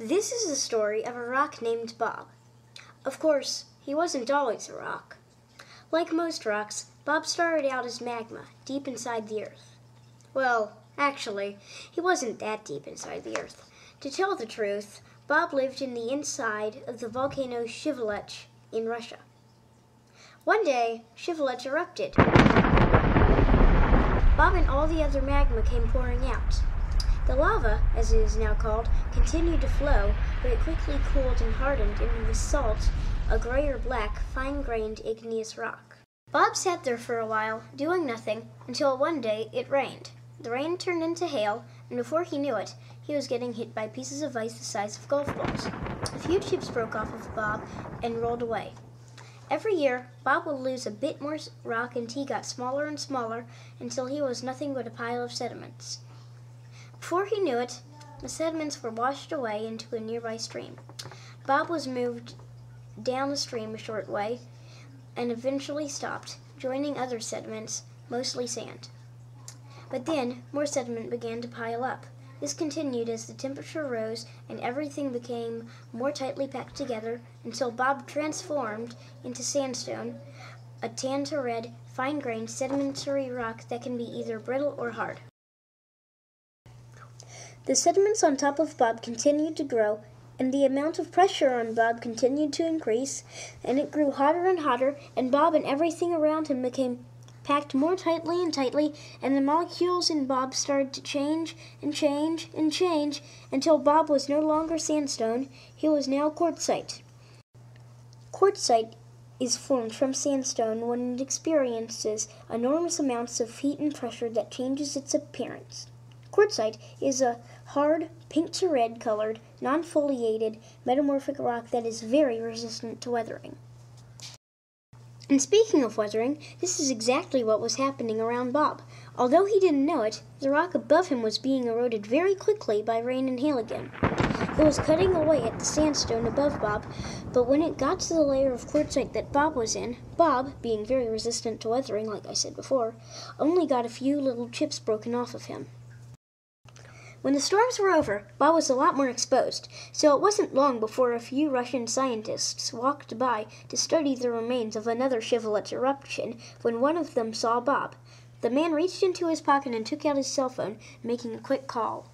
This is the story of a rock named Bob. Of course, he wasn't always a rock. Like most rocks, Bob started out as magma, deep inside the earth. Well, actually, he wasn't that deep inside the earth. To tell the truth, Bob lived in the inside of the volcano Szivolocz in Russia. One day, Szivolocz erupted. Bob and all the other magma came pouring out. The lava, as it is now called, continued to flow, but it quickly cooled and hardened into the salt, a gray or black, fine-grained igneous rock. Bob sat there for a while, doing nothing, until one day it rained. The rain turned into hail, and before he knew it, he was getting hit by pieces of ice the size of golf balls. A few chips broke off of Bob and rolled away. Every year, Bob would lose a bit more rock and he got smaller and smaller until he was nothing but a pile of sediments. Before he knew it, the sediments were washed away into a nearby stream. Bob was moved down the stream a short way and eventually stopped, joining other sediments, mostly sand. But then, more sediment began to pile up. This continued as the temperature rose and everything became more tightly packed together until Bob transformed into sandstone, a tan to red, fine-grained sedimentary rock that can be either brittle or hard. The sediments on top of Bob continued to grow, and the amount of pressure on Bob continued to increase, and it grew hotter and hotter, and Bob and everything around him became packed more tightly and tightly, and the molecules in Bob started to change and change and change until Bob was no longer sandstone, he was now quartzite. Quartzite is formed from sandstone when it experiences enormous amounts of heat and pressure that changes its appearance. Quartzite is a hard, pink to red colored, non-foliated, metamorphic rock that is very resistant to weathering. And speaking of weathering, this is exactly what was happening around Bob. Although he didn't know it, the rock above him was being eroded very quickly by rain and hail again. It was cutting away at the sandstone above Bob, but when it got to the layer of quartzite that Bob was in, Bob, being very resistant to weathering like I said before, only got a few little chips broken off of him. When the storms were over, Bob was a lot more exposed, so it wasn't long before a few Russian scientists walked by to study the remains of another Szivolocz eruption when one of them saw Bob. The man reached into his pocket and took out his cell phone, making a quick call.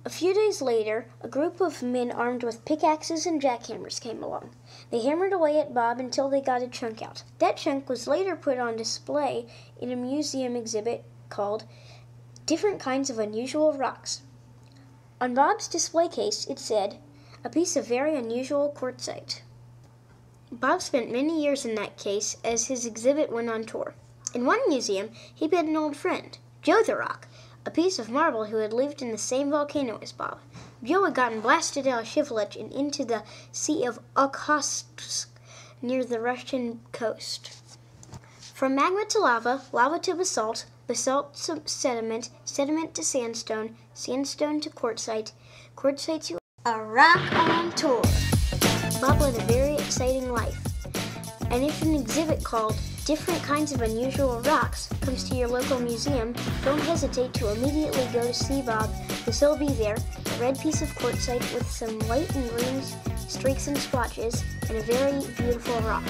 A few days later, a group of men armed with pickaxes and jackhammers came along. They hammered away at Bob until they got a chunk out. That chunk was later put on display in a museum exhibit called Different Kinds of Unusual Rocks. On Bob's display case, it said, "A piece of very unusual quartzite." Bob spent many years in that case as his exhibit went on tour. In one museum, he met an old friend, Joe the Rock, a piece of marble who had lived in the same volcano as Bob. Joe had gotten blasted out of Szivolocz and into the Sea of Okhotsk near the Russian coast. From magma to lava, lava to basalt to sediment, sediment to sandstone, sandstone to quartzite, quartzite to a rock on tour. Bob led a very exciting life. And if an exhibit called Different Kinds of Unusual Rocks comes to your local museum, don't hesitate to immediately go to see Bob, because he'll be there, a red piece of quartzite with some white and green streaks and splotches, and a very beautiful rock.